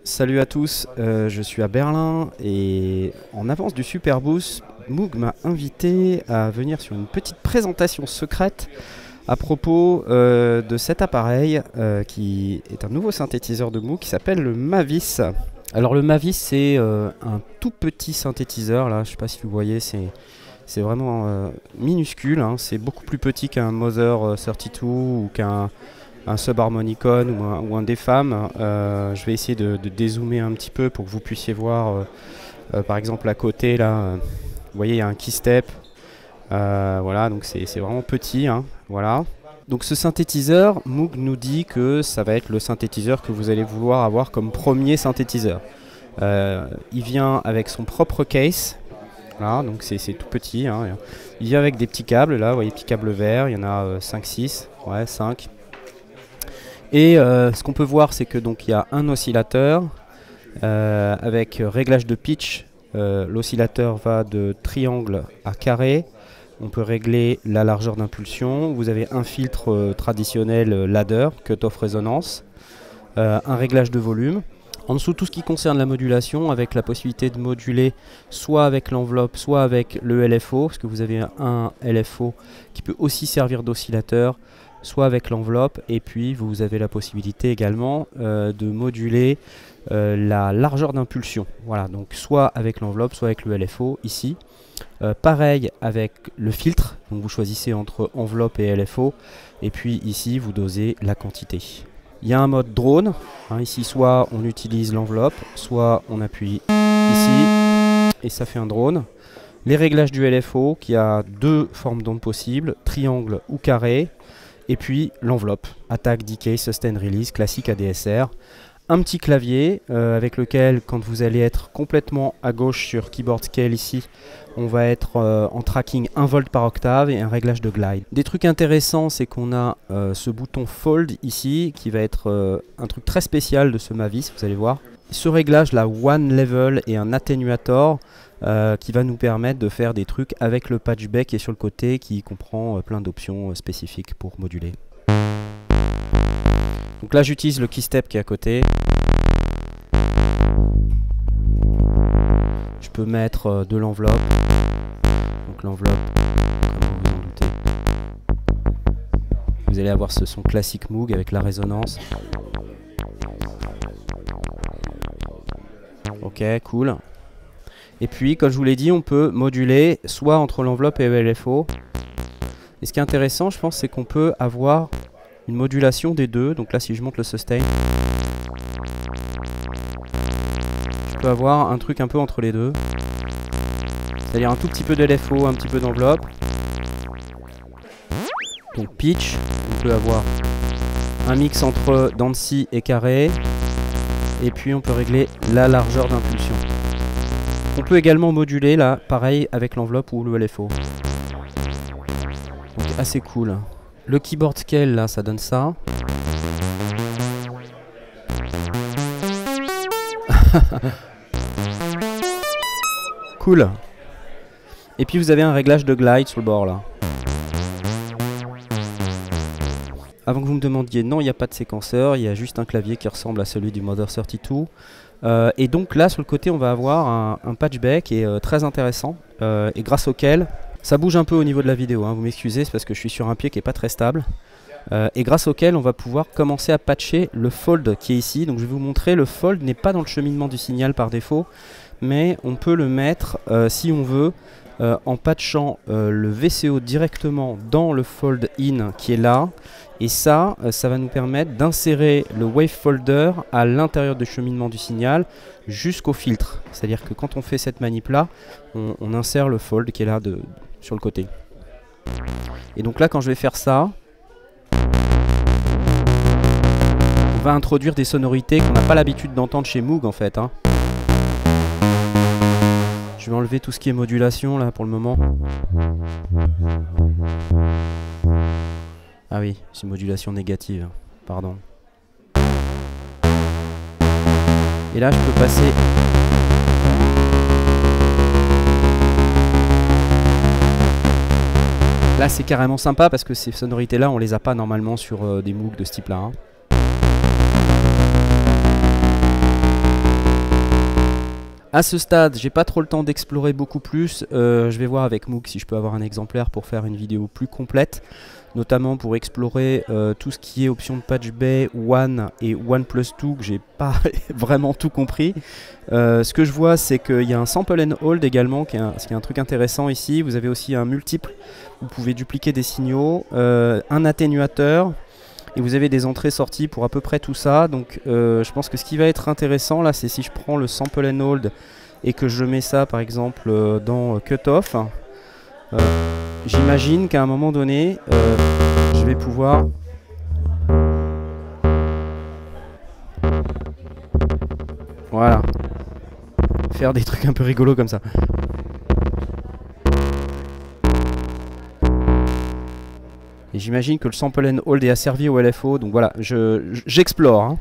Salut à tous, je suis à Berlin et en avance du Superboost, Moog m'a invité à venir sur une petite présentation secrète à propos de cet appareil qui est un nouveau synthétiseur de Moog qui s'appelle le Mavis. Alors le Mavis, c'est un tout petit synthétiseur, là je sais pas si vous voyez, c'est vraiment minuscule, hein. C'est beaucoup plus petit qu'un Mother 32 ou qu'un Subharmonicon ou un DFAM. Je vais essayer de dézoomer un petit peu pour que vous puissiez voir par exemple à côté là, vous voyez il y a un keystep, voilà, donc c'est vraiment petit, hein, voilà. Donc ce synthétiseur, Moog nous dit que ça va être le synthétiseur que vous allez vouloir avoir comme premier synthétiseur. Il vient avec son propre case, voilà, donc c'est tout petit, hein. Il vient avec des petits câbles là, vous voyez, petits câbles verts, il y en a 5-6, ouais 5. Et ce qu'on peut voir, c'est que donc il y a un oscillateur avec réglage de pitch. L'oscillateur va de triangle à carré. On peut régler la largeur d'impulsion. Vous avez un filtre traditionnel ladder, cut-off résonance, un réglage de volume. En dessous, tout ce qui concerne la modulation, avec la possibilité de moduler soit avec l'enveloppe, soit avec le LFO, parce que vous avez un LFO qui peut aussi servir d'oscillateur, soit avec l'enveloppe, et puis vous avez la possibilité également de moduler la largeur d'impulsion. Voilà, donc soit avec l'enveloppe, soit avec le LFO ici. Pareil avec le filtre, donc vous choisissez entre enveloppe et LFO, et puis ici vous dosez la quantité. Il y a un mode drone, hein, ici soit on utilise l'enveloppe, soit on appuie ici, et ça fait un drone. Les réglages du LFO, qui a deux formes d'ondes possibles, triangle ou carré. Et puis l'enveloppe, attack, decay, sustain, release, classique ADSR. Un petit clavier avec lequel, quand vous allez être complètement à gauche sur Keyboard Scale ici, on va être en tracking 1 volt par octave et un réglage de glide. Des trucs intéressants, c'est qu'on a ce bouton Fold ici, qui va être un truc très spécial de ce Mavis, vous allez voir. Ce réglage là, One Level et un atténuator, qui va nous permettre de faire des trucs avec le patchback qui est sur le côté, qui comprend plein d'options spécifiques pour moduler. Donc là j'utilise le keystep qui est à côté. Je peux mettre de l'enveloppe. Donc l'enveloppe, comme vous vous en doutez. Vous allez avoir ce son classique Moog avec la résonance. Ok, cool. Et puis, comme je vous l'ai dit, on peut moduler soit entre l'enveloppe et le LFO. Et ce qui est intéressant, je pense, c'est qu'on peut avoir une modulation des deux. Donc là, si je monte le sustain, je peux avoir un truc un peu entre les deux. C'est-à-dire un tout petit peu de LFO, un petit peu d'enveloppe. Donc pitch, on peut avoir un mix entre dents de scie et carré. Et puis, on peut régler la largeur d'impulsion. On peut également moduler là, pareil avec l'enveloppe ou le LFO. Donc assez cool. Le keyboard scale là, ça donne ça. Cool. Et puis vous avez un réglage de glide sur le bord là. Avant que vous me demandiez, non, il n'y a pas de séquenceur, il y a juste un clavier qui ressemble à celui du Mother 32. Et donc là sur le côté on va avoir un patchback qui est très intéressant et grâce auquel ça bouge un peu au niveau de la vidéo, hein, vous m'excusez, c'est parce que je suis sur un pied qui est pas très stable, et grâce auquel on va pouvoir commencer à patcher le fold qui est ici. Donc je vais vous montrer, le fold n'est pas dans le cheminement du signal par défaut, mais on peut le mettre si on veut en patchant le VCO directement dans le fold in qui est là. Et ça, ça va nous permettre d'insérer le wave folder à l'intérieur du cheminement du signal jusqu'au filtre. C'est-à-dire que quand on fait cette manip-là, on insère le fold qui est là sur le côté. Et donc là, quand je vais faire ça, on va introduire des sonorités qu'on n'a pas l'habitude d'entendre chez Moog en fait, hein. Je vais enlever tout ce qui est modulation là pour le moment. Ah oui, c'est une modulation négative, pardon. Et là je peux passer... Là c'est carrément sympa parce que ces sonorités là on les a pas normalement sur des Moog de ce type là, hein. À ce stade, j'ai pas trop le temps d'explorer beaucoup plus. Je vais voir avec Moog si je peux avoir un exemplaire pour faire une vidéo plus complète, notamment pour explorer tout ce qui est option de patch bay, One et OnePlus2, que j'ai pas vraiment tout compris. Ce que je vois, c'est qu'il y a un sample and hold également, qui est un truc intéressant ici. Vous avez aussi un multiple, vous pouvez dupliquer des signaux, un atténuateur. Et vous avez des entrées-sorties pour à peu près tout ça. Donc je pense que ce qui va être intéressant là, c'est si je prends le sample and hold et que je mets ça par exemple dans cutoff. J'imagine qu'à un moment donné, je vais pouvoir voilà, faire des trucs un peu rigolos comme ça. Et j'imagine que le sample and hold est asservi au LFO, donc voilà, j'explore. Hein.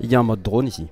Il y a un mode drone ici.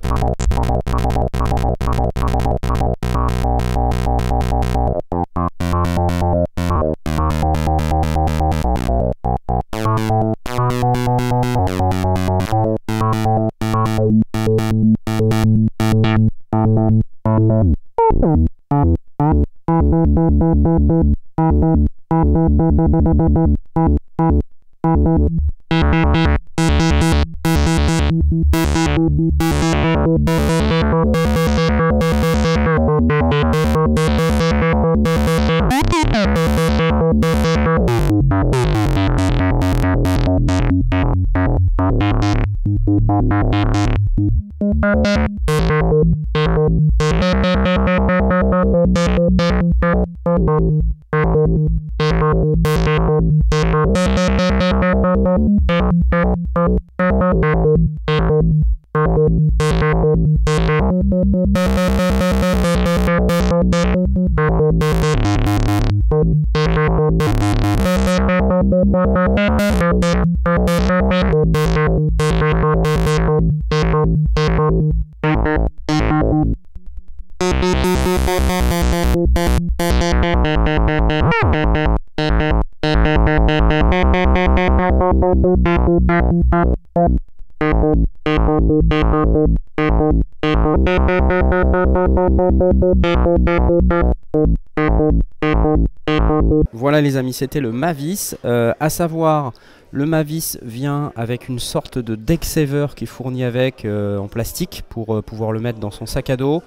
Voilà les amis, c'était le Mavis, à savoir le Mavis vient avec une sorte de deck saver qui est fourni avec en plastique pour pouvoir le mettre dans son sac à dos.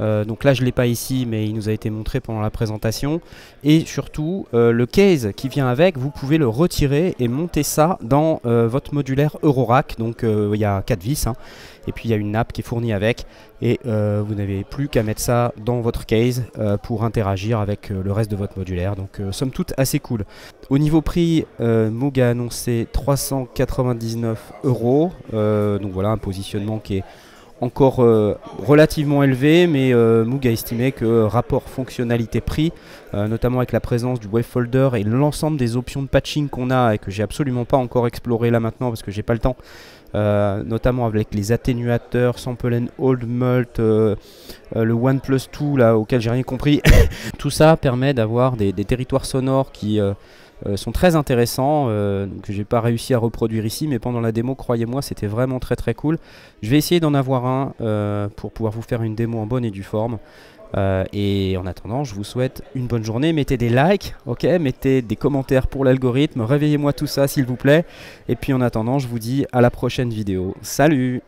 Donc là je ne l'ai pas ici mais il nous a été montré pendant la présentation. Et surtout le case qui vient avec, vous pouvez le retirer et monter ça dans votre modulaire Eurorack. Donc il y a 4 vis hein. Et puis il y a une nappe qui est fournie avec. Et vous n'avez plus qu'à mettre ça dans votre case pour interagir avec le reste de votre modulaire. Donc somme toute assez cool. Au niveau prix, Moog a annoncé 399 €. Donc voilà un positionnement qui est encore relativement élevé, mais Moog a estimé que rapport fonctionnalité-prix, notamment avec la présence du wave folder et l'ensemble des options de patching qu'on a et que j'ai absolument pas encore exploré là maintenant parce que j'ai pas le temps, notamment avec les atténuateurs, sample and hold, mult, le OnePlus2 là auquel j'ai rien compris. Tout ça permet d'avoir des territoires sonores qui sont très intéressants, que j'ai pas réussi à reproduire ici, mais pendant la démo, croyez-moi, c'était vraiment très très cool. Je vais essayer d'en avoir un pour pouvoir vous faire une démo en bonne et due forme. Et en attendant, je vous souhaite une bonne journée. Mettez des likes, ok, mettez des commentaires pour l'algorithme, réveillez-moi tout ça s'il vous plaît. Et puis en attendant, je vous dis à la prochaine vidéo. Salut!